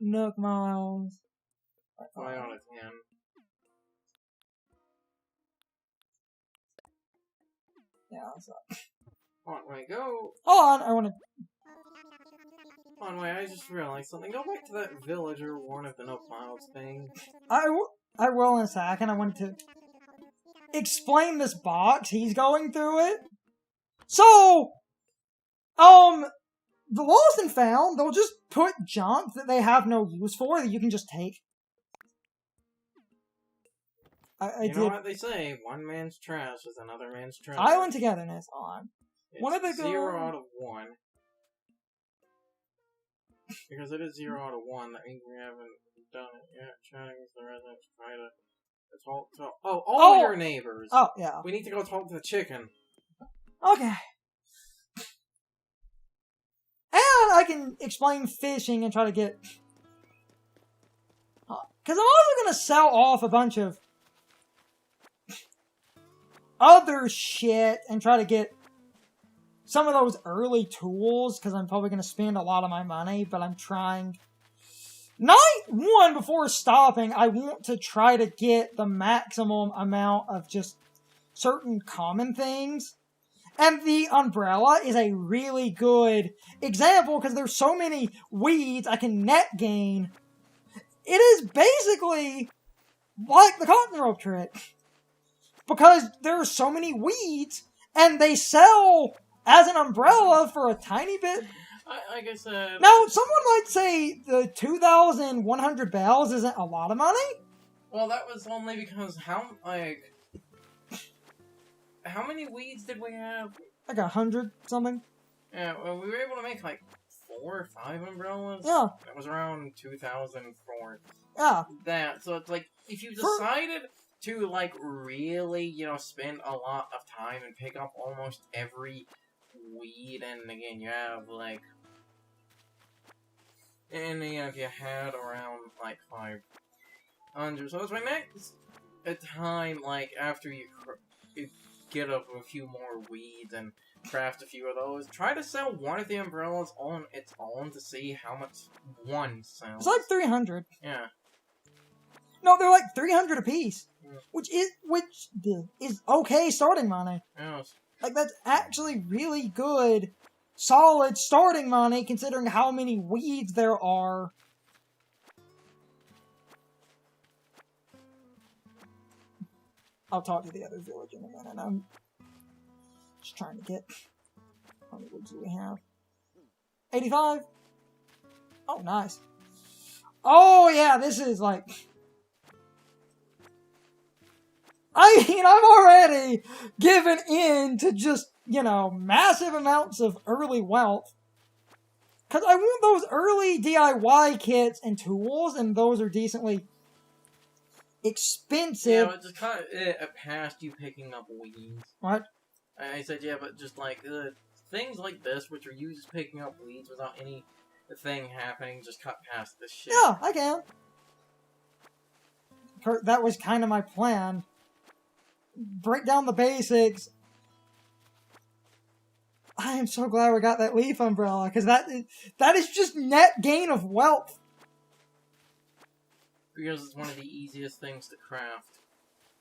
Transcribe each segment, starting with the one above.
Nook Miles. 5 out of 10. Yeah, so. On, wait, go. Hold on, I want to. On, wait, I just realized something. Go back to that villager one of the Nook Miles thing. I will in a second. I wanted to explain this box. He's going through it. So, the lost and found, they'll just put junk that they have no use for that you can just take. You know what they say? One man's trash is another man's treasure. Island togetherness on. One of the 0 out of 1. Because it is 0 out of 1, that means we haven't done it yet. Chatting with the residents, try to talk to all your neighbors. Oh, yeah. We need to go talk to the chicken. Okay. And I can explain fishing and try to get... Because I'm also going to sell off a bunch of other shit and try to get some of those early tools, because I'm probably going to spend a lot of my money, but I'm trying... Night 1, before stopping, I want to try to get the maximum amount of just certain common things. And the umbrella is a really good example, because there's so many weeds I can net gain. It is basically like the cotton rope trick. Because there are so many weeds, and they sell as an umbrella for a tiny bit. Like I said... Now, someone might say the 2,100 bells isn't a lot of money? Well, that was only because how many weeds did we have? Like 100 something. Yeah, well, we were able to make like 4 or 5 umbrellas. Yeah. That was around 2,004. Yeah. So it's like, if you decided to, like, really, you know, spend a lot of time and pick up almost every weed, and again, you have, like, and, you know, if you had around, like, 500, so it's my next time, like, after you get up a few more weeds and craft a few of those, try to sell one of the umbrellas on its own to see how much one sells. It's like 300. Yeah. No, they're like 300 apiece. Yeah. Which is okay starting money. Yes. Like, that's actually really good, solid starting money, considering how many weeds there are. I'll talk to the other village in a minute. I'm just trying to get... How many weeds do we have? 85? Oh, nice. Oh, yeah, this is like... I mean, I'm already given in to just, you know, massive amounts of early wealth. Because I want those early DIY kits and tools, and those are decently expensive. Yeah, but just kind of past you picking up weeds. What? I said, yeah, but just like things like this, which are you just picking up weeds without anything happening, just cut past this shit. Yeah, I can. That was kind of my plan. Break down the basics. I am so glad we got that leaf umbrella, because that is just net gain of wealth. Because it's one of the easiest things to craft.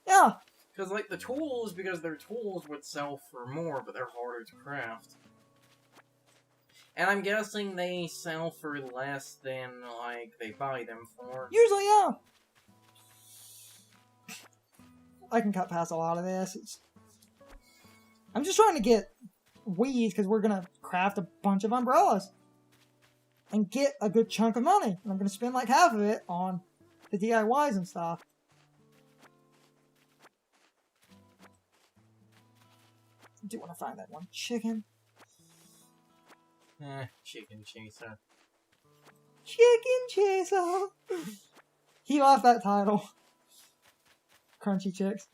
Yeah. Because, like, the tools, because their tools would sell for more, but they're harder to craft. And I'm guessing they sell for less than, like, they buy them for. Usually, yeah. I can cut past a lot of this. I'm just trying to get weeds, because we're going to craft a bunch of umbrellas. And get a good chunk of money. And I'm going to spend like half of it on the DIYs and stuff. I do want to find that one chicken. Chicken chaser. Chicken chaser! He loved that title. Crunchy chicks.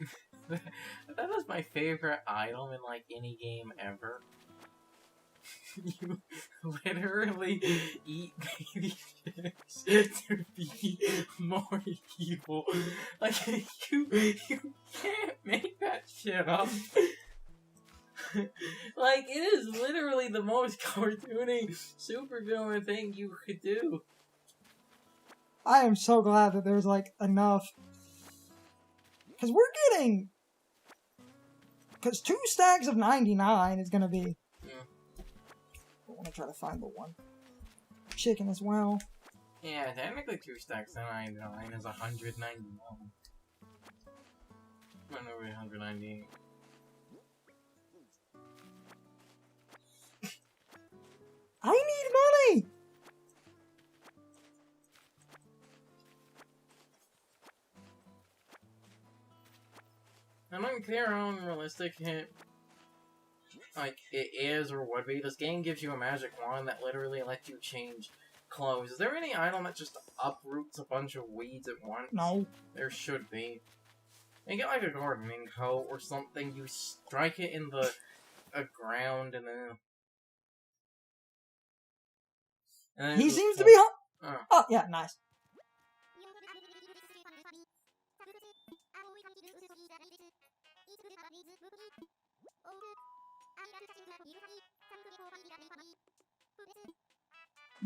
That is my favorite item in, like, any game ever. You literally eat baby chicks to be more evil. Like, you can't make that shit up. Like, it is literally the most cartoony supervillain thing you could do. I am so glad that there's, like, enough. Because we're getting... Because 2 stacks of 99 is going to be... Yeah. I want to try to find the one chicken as well. Yeah, technically 2 stacks of 99 is 199. Not over 198. I need money! I'm unclear how unrealistic it is or would be. This game gives you a magic wand that literally lets you change clothes. Is there any item that just uproots a bunch of weeds at once? No. There should be. You get like a gardening hoe or something, you strike it in the ground and then He seems to be... Oh, yeah, nice.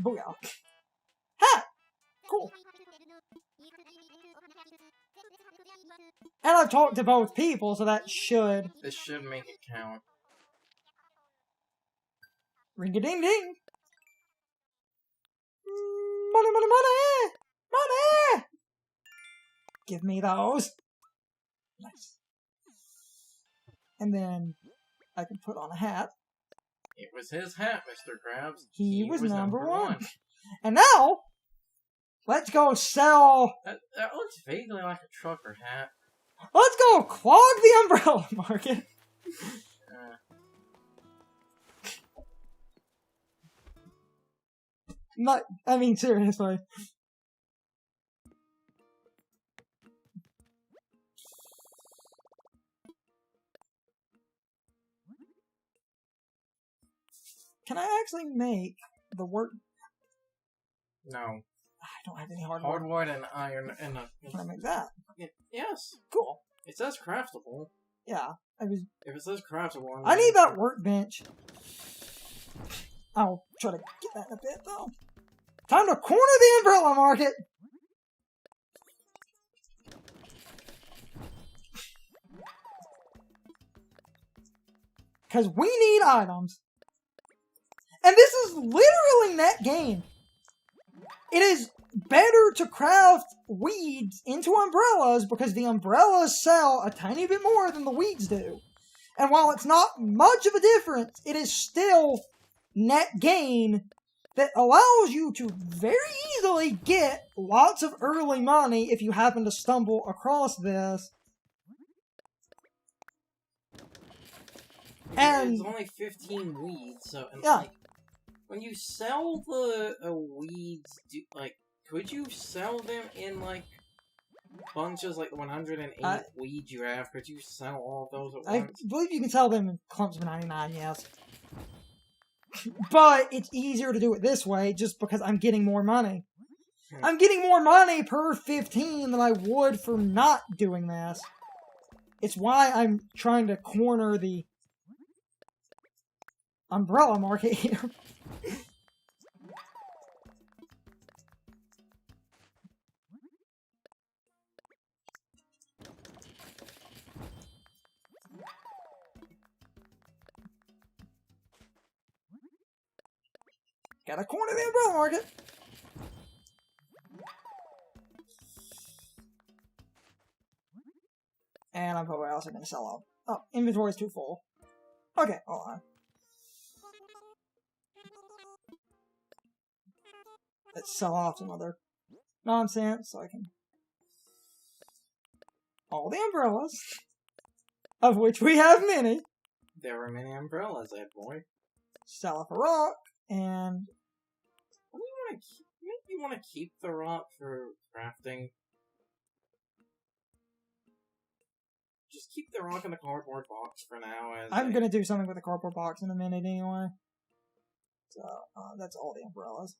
Booyah. Ha! Cool. And I've talked to both people, so that should... This should make it count. Ring-a-ding-ding! Money, money, money! Money! Give me those. Nice. And then I can put on a hat. It was his hat, Mr. Krabs. He was number one. And now, let's go sell... That looks vaguely like a trucker hat. Let's go clog the umbrella market. Not, I mean, seriously. Can I actually make the work? No. I don't have any hardwood. Hardwood and iron and a... Can I make that? Yes. Cool. It says craftable. Yeah. If it says craftable... I need that workbench. I'll try to get that in a bit, though. Time to corner the umbrella market! Because we need items. And this is literally net gain. It is better to craft weeds into umbrellas because the umbrellas sell a tiny bit more than the weeds do. And while it's not much of a difference, it is still net gain that allows you to very easily get lots of early money if you happen to stumble across this. And it's only 15 weeds, so... Yeah. Like, when you sell the weeds, could you sell them in, like, bunches, like the 108 weeds you have? Could you sell all of those at once? I believe you can sell them in clumps of 99, yes. But it's easier to do it this way just because I'm getting more money. I'm getting more money per 15 than I would for not doing this. It's why I'm trying to corner the umbrella market here. Gotta corner the umbrella market. And I'm probably also gonna sell out. Oh, inventory's too full. Okay, hold on. Let's sell off some other nonsense so I can... All the umbrellas, of which we have many. There are many umbrellas, Ed boy. Sell off a rock, and... What do you want to keep? You want to keep the rock for crafting? Just keep the rock in the cardboard box for now. I'm gonna do something with the cardboard box in a minute anyway. So, that's all the umbrellas.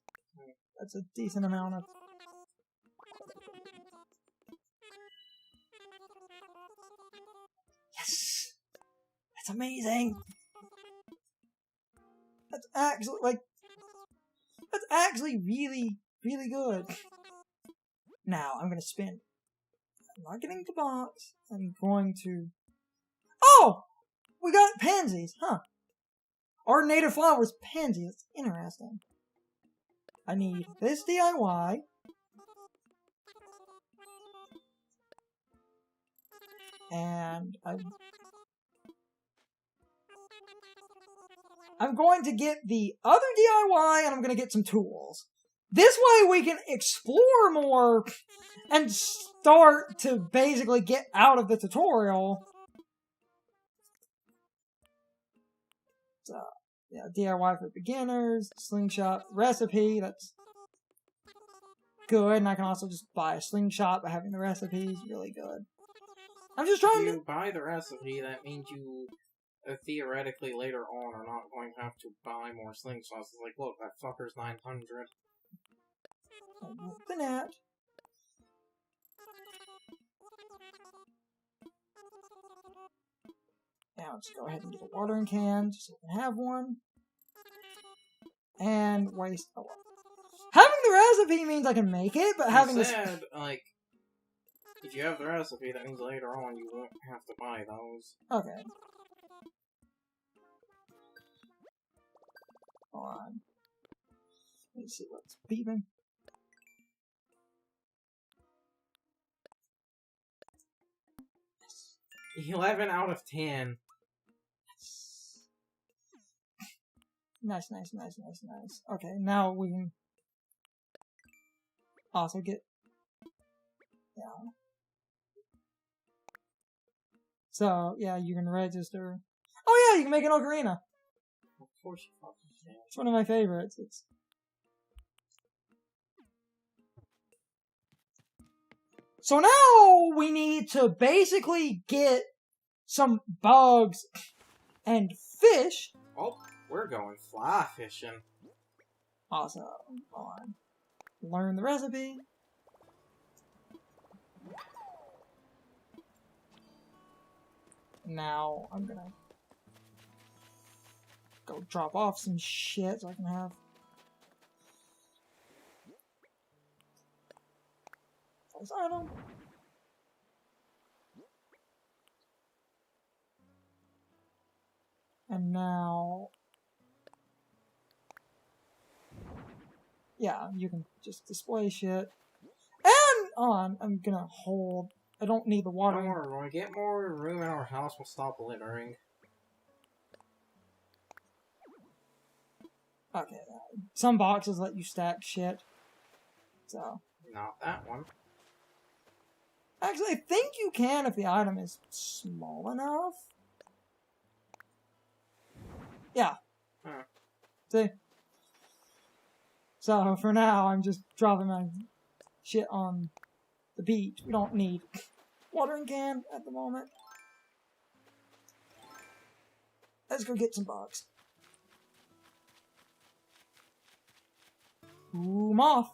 That's a decent amount of... Yes! That's amazing! That's actually, like... That's actually really, really good. Now, I'm going to spend... I'm not getting the box. I'm going to... Oh! We got pansies, huh? Our native flowers, pansies. That's interesting. I need this DIY. And I'm going to get the other DIY, and I'm going to get some tools. This way we can explore more and start to basically get out of the tutorial. So, yeah, DIY for beginners, slingshot recipe, that's good. And I can also just buy a slingshot by having the recipes, really good. I'm just trying If you buy the recipe, that means you theoretically later on are not going to have to buy more slingshots. It's like, look, that fucker's 900. The net. Now let's go ahead and get a watering can just so we can have one. And waste. Oh, having the recipe means I can make it, but having this. Like, if you have the recipe, that means later on you won't have to buy those. Okay. Hold on. Let's see what's beeping. Yes. 11 out of 10. Nice. Okay, now we can also get... Yeah. So, yeah, you can register. Oh yeah, you can make an ocarina. Of course you fucking can. It's one of my favorites. So now we need to basically get some bugs and fish. Oh, we're going fly fishing. Awesome. On. Learn the recipe. Now I'm gonna go drop off some shit so I can have this item. And now, yeah, you can just display shit. And on, I'm gonna hold. I don't need the water. Don't worry, when we get more room in our house, we'll stop littering. Okay, some boxes let you stack shit. So. Not that one. Actually, I think you can if the item is small enough. Yeah. Huh. See? So, for now, I'm just dropping my shit on the beach. We don't need watering can at the moment. Let's go get some bugs. Ooh, moth.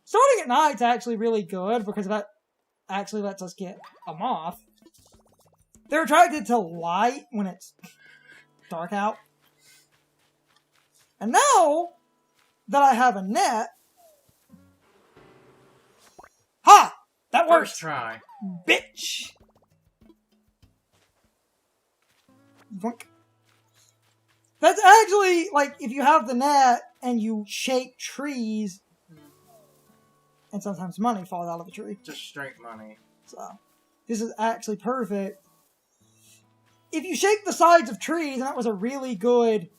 Starting at night's actually really good because that actually lets us get a moth. They're attracted to light when it's dark out. And now that I have a net... Ha! That works! First try. Bitch! Boink. That's actually, like, if you have the net and you shake trees, and sometimes money falls out of the tree. Just straight money. So, this is actually perfect. If you shake the sides of trees, and that was a really good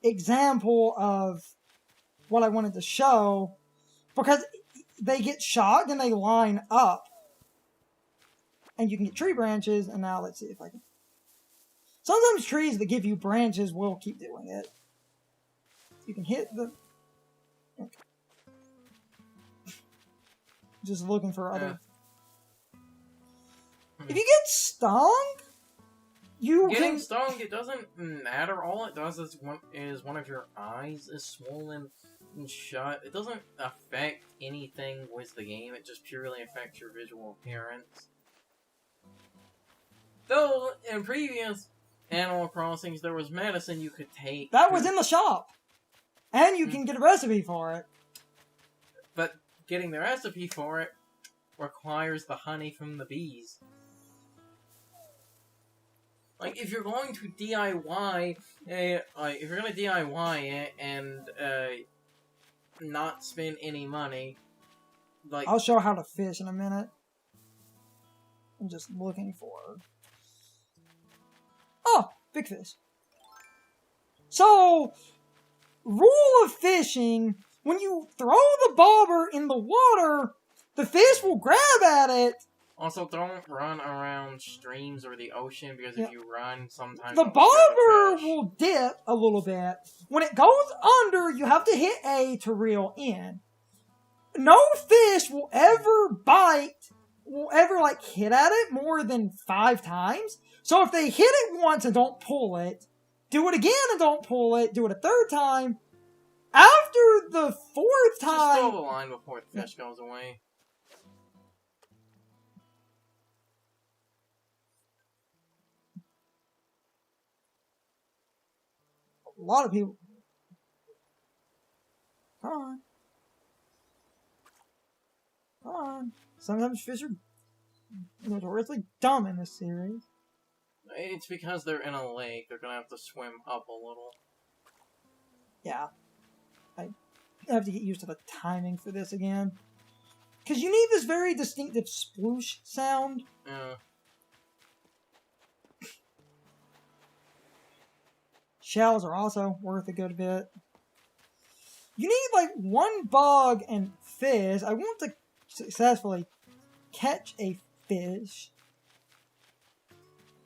example of what I wanted to show, because they get shot and they line up. And you can get tree branches, and now let's see if I can... Sometimes trees that give you branches will keep doing it. You can hit the... Okay. Just looking for other... If you get stung, Getting stung, it doesn't matter. All it does is one of your eyes is swollen and shut. It doesn't affect anything with the game. It just purely affects your visual appearance. Though, in previous Animal Crossings, there was medicine you could take. That was in the shop. And you can get a recipe for it. But getting the recipe for it requires the honey from the bees. Like, if you're going to DIY, if you're gonna DIY it and not spend any money, like, I'll show how to fish in a minute. I'm just looking for. Oh, big fish. So, rule of fishing: when you throw the bobber in the water, the fish will grab at it. Also, don't run around streams or the ocean, because if you run, sometimes the bobber will dip a little bit. When it goes under, you have to hit A to reel in. No fish will ever like hit at it more than 5 times. So if they hit it once and don't pull it, do it again and don't pull it, do it a 3rd time. After the 4th time... Just throw the line before the fish goes away. A lot of people... Come on. Come on. Sometimes fish are notoriously dumb in this series. It's because they're in a lake. They're gonna have to swim up a little. Yeah. I have to get used to the timing for this again. Because you need this very distinctive sploosh sound. Yeah. Shells are also worth a good bit. You need like 1 bug and fish. I want to successfully catch a fish,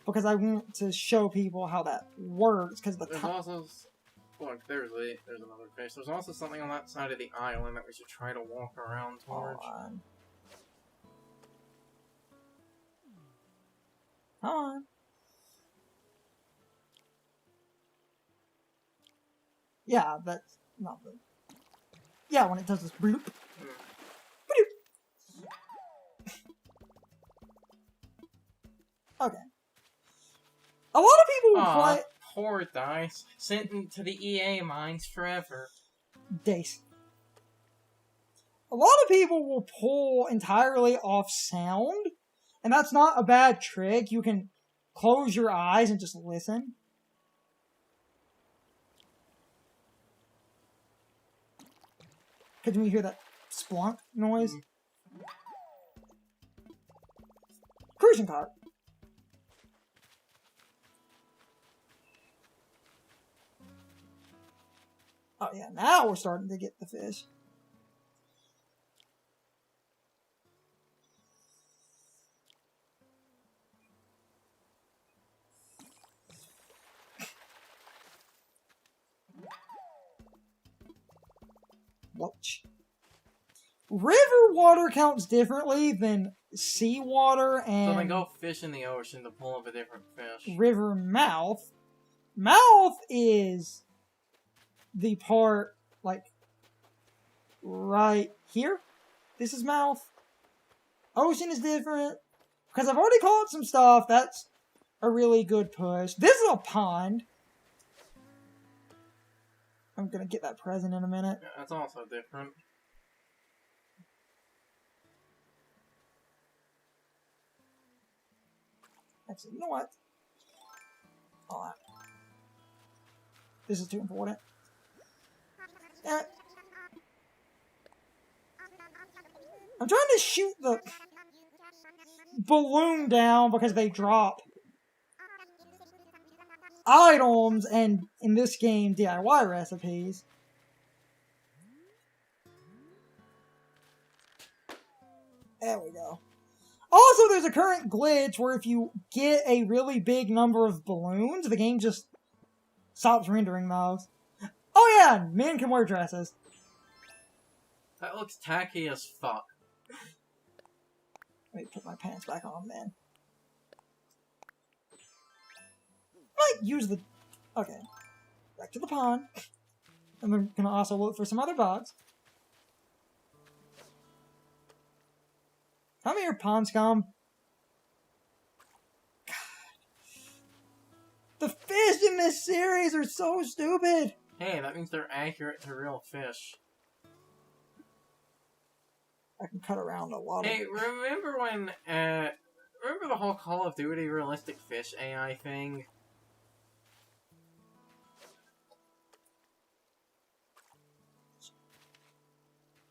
because I want to show people how that works. Because there's also, look, there's another fish. There's also something on that side of the island that we should try to walk around towards. Come on. Yeah, that's not the... Yeah, when it does this bloop. Okay. A lot of people will play... Poor Dice. Sent to the EA mines forever. Dice. A lot of people will pull entirely off sound, and that's not a bad trick. You can close your eyes and just listen. Because when you hear that splunk noise... Cruising cart. Oh yeah, now we're starting to get the fish. Watch. River water counts differently than sea water and... So then go fish in the ocean to pull up a different fish. River mouth. Mouth is the part, like, right here. This is mouth. Ocean is different. Because I've already caught some stuff. That's a really good push. This is a pond. I'm gonna get that present in a minute. Yeah, that's also different. Actually, you know what? Hold on. This is too important. I'm trying to shoot the balloon down because they drop items, and in this game, DIY recipes. There we go. Also, there's a current glitch where if you get a really big number of balloons, the game just stops rendering those. Oh yeah, men can wear dresses. That looks tacky as fuck. Let me put my pants back on, man. Might use the... Okay. Back to the pond. And we're gonna also look for some other bugs. Come here, pond scum. God. The fish in this series are so stupid. Hey, that means they're accurate to real fish. I can cut around a lot Hey, of... remember when, remember the whole Call of Duty realistic fish AI thing?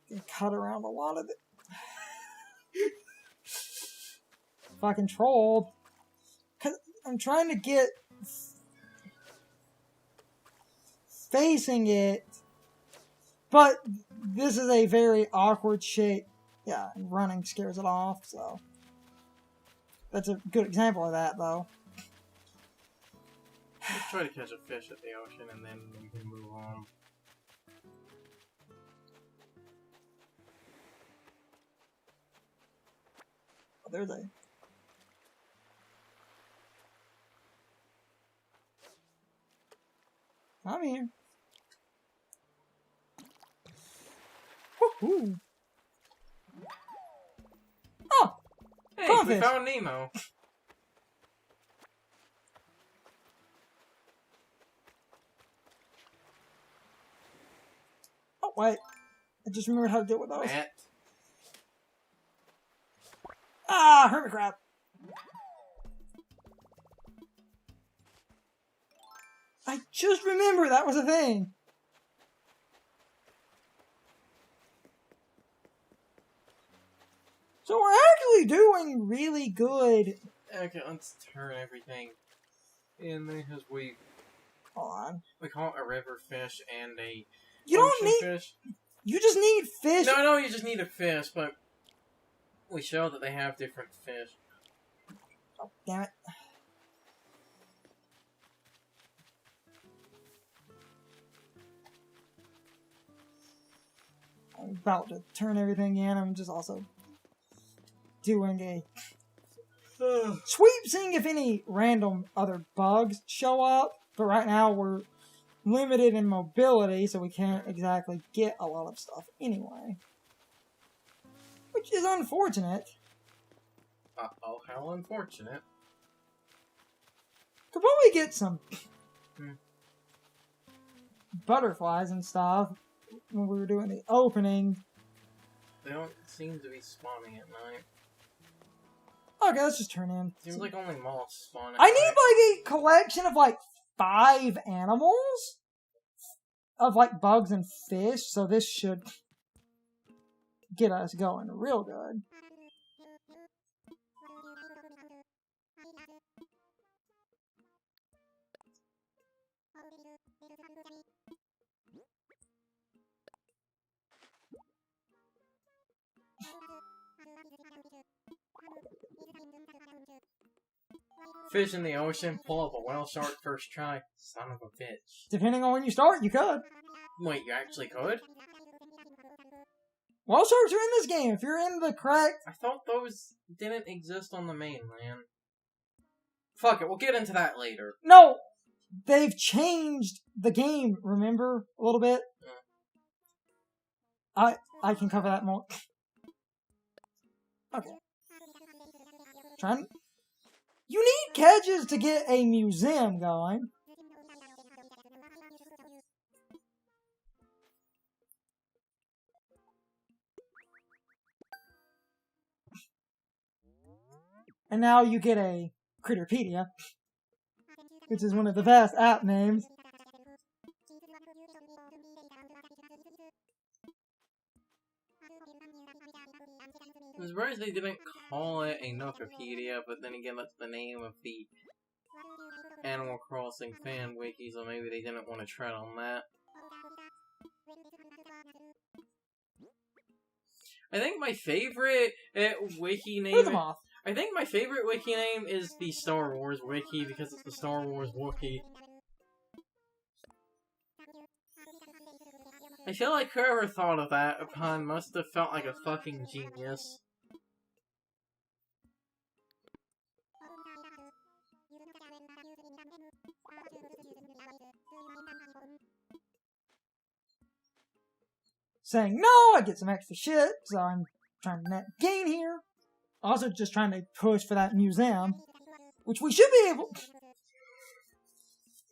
I can cut around a lot of it. Fucking trolled. Cause I'm trying to get facing it, but this is a very awkward shape. Yeah, running scares it off, so that's a good example of that, though. Let's try to catch a fish at the ocean and then we can move on. Oh, there's a... I'm here. Woohoo! Oh! Hey, crawfish. we found Nemo! Oh, wait. I just remembered how to deal with those. Matt. Ah, hermit crab. I just remembered that was a thing. So we're actually doing really good. Okay, let's turn everything in because we Hold on. call it a river fish and a You don't ocean need. fish. You just need fish. No, you just need a fish, but we show that they have different fish. Oh, damn it. I'm about to turn everything in. I'm just also doing a sweep, seeing if any random other bugs show up. But right now we're limited in mobility, so we can't exactly get a lot of stuff anyway. Which is unfortunate. Uh-oh, how unfortunate. Could probably get some Hmm. butterflies and stuff when we were doing the opening. They don't seem to be spawning at night. Okay, let's just turn in. Seems like only moths spawn at I night. need like a collection of like 5 animals of like bugs and fish, so this should get us going real good. Fish in the ocean, pull up a whale shark first try. Son of a bitch. Depending on when you start, you could. Wait, you actually could? Whale sharks are in this game. If you're in the correct... I thought those didn't exist on the mainland. Fuck it, we'll get into that later. No! They've changed the game, remember? A little bit? I can cover that more. Okay. Trying... You need catches to get a museum going. And now you get a Critterpedia, which is one of the best app names. I'm surprised they didn't call it a Nokopedia, but then again, that's the name of the Animal Crossing fan wiki, so maybe they didn't want to tread on that. I think my favorite wiki name... I think my favorite wiki name is the Star Wars wiki, because it's the Star Wars Wookiee. I feel like whoever thought of that upon must have felt like a fucking genius. Saying, no, I get some extra shit, so I'm trying to net gain here. Also just trying to push for that museum, which we should be able...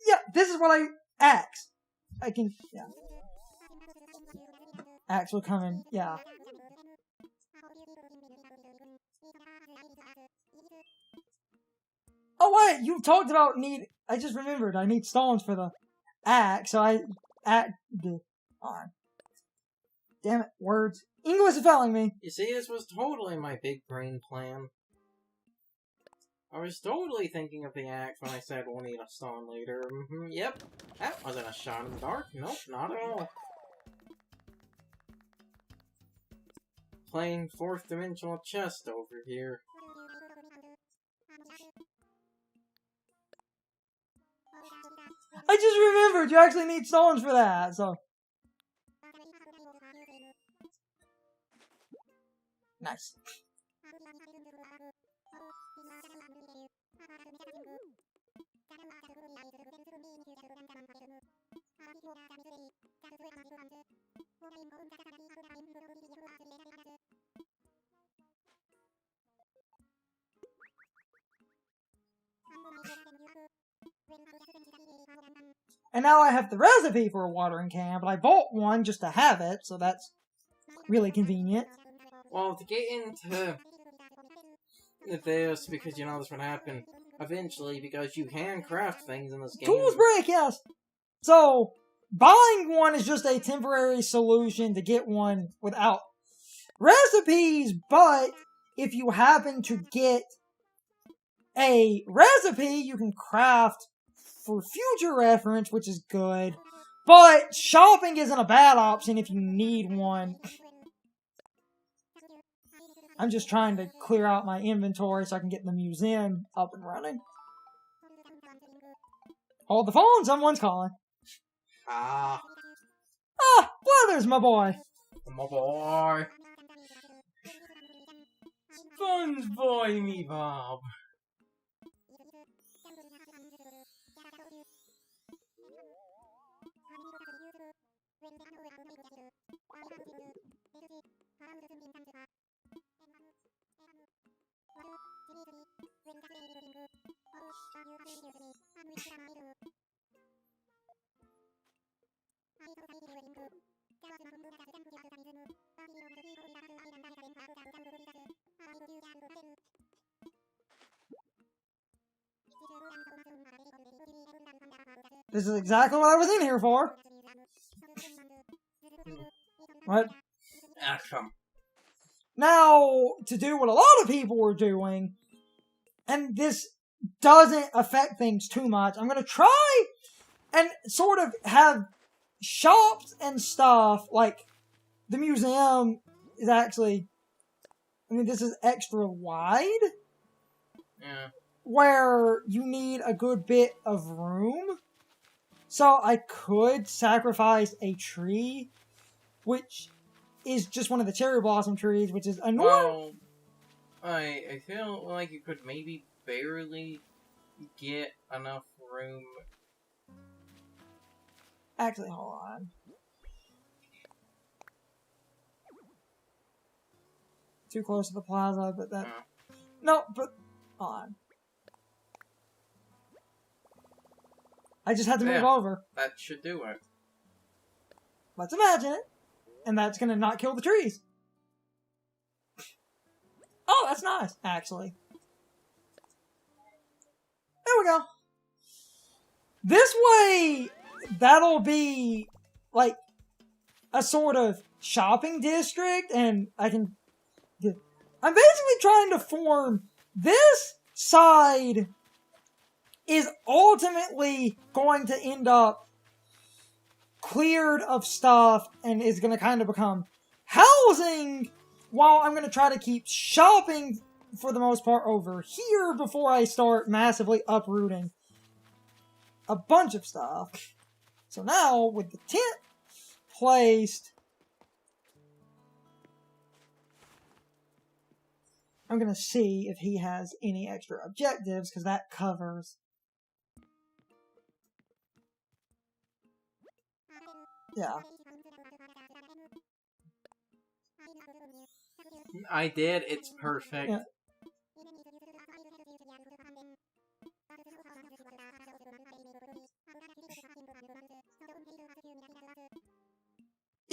Yeah, this is what I asked. I can, yeah. Axe will come in, yeah. Oh wait, you talked about I just remembered, I need stones for the axe, so damn it, words. English is failing me. You see, this was totally my big brain plan. I was totally thinking of the axe when I said we'll need a stone later. Yep. That wasn't a shot in the dark. Nope, not at all. Playing fourth dimensional chess over here. I just remembered you actually need stones for that, so. Nice. And now I have the recipe for a watering can, but I bought one just to have it, so that's really convenient. Well, to get into this, because you know this would happen eventually, because you can craft things in this game. Tools break, yes! So, buying one is just a temporary solution to get one without recipes, but if you happen to get a recipe, you can craft for future reference, which is good. But shopping isn't a bad option if you need one. I'm just trying to clear out my inventory so I can get the museum up and running. Hold the phone, someone's calling. Ah, Blathers, my boy. my boy. Fun's boy, me Bob. This is exactly what I was in here for. What? Action. Now, to do what a lot of people were doing, and this doesn't affect things too much, I'm going to try and sort of have shops and stuff, like the museum is actually, I mean, this is extra wide. Yeah. Where you need a good bit of room. So I could sacrifice a tree, which is just one of the cherry blossom trees, which is annoying. Well, I feel like you could maybe barely get enough room. Actually, hold on. Too close to the plaza, but that... No, but... Hold on. I just had to move over. That should do it. Let's imagine it. And that's gonna not kill the trees. Oh, that's nice, actually. There we go. This way, that'll be, like, a sort of shopping district, and I can... I'm basically trying to form this side is ultimately going to end up cleared of stuff and is going to kind of become housing, while I'm going to try to keep shopping for the most part over here before I start massively uprooting a bunch of stuff. So now, with the tent placed, I'm going to see if he has any extra objectives, because that covers... Yeah. I did. It's perfect. Yeah.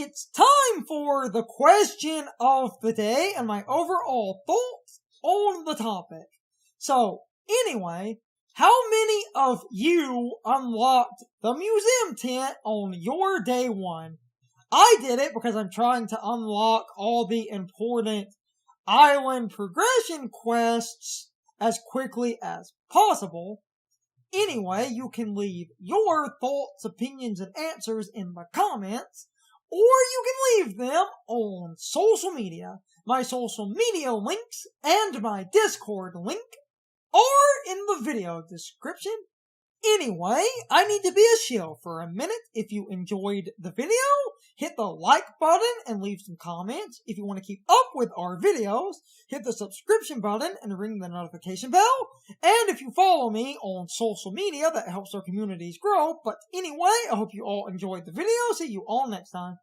it's time for the question of the day and my overall thoughts on the topic. So, anyway, how many of you unlocked the museum tent on your day one? I did it because I'm trying to unlock all the important island progression quests as quickly as possible. Anyway, you can leave your thoughts, opinions, and answers in the comments, or you can leave them on social media. My social media links and my Discord link are in the video description. Anyway, I need to be a shill for a minute. If you enjoyed the video, hit the like button and leave some comments. If you want to keep up with our videos, hit the subscription button and ring the notification bell. And if you follow me on social media, that helps our communities grow. But anyway, I hope you all enjoyed the video. See you all next time.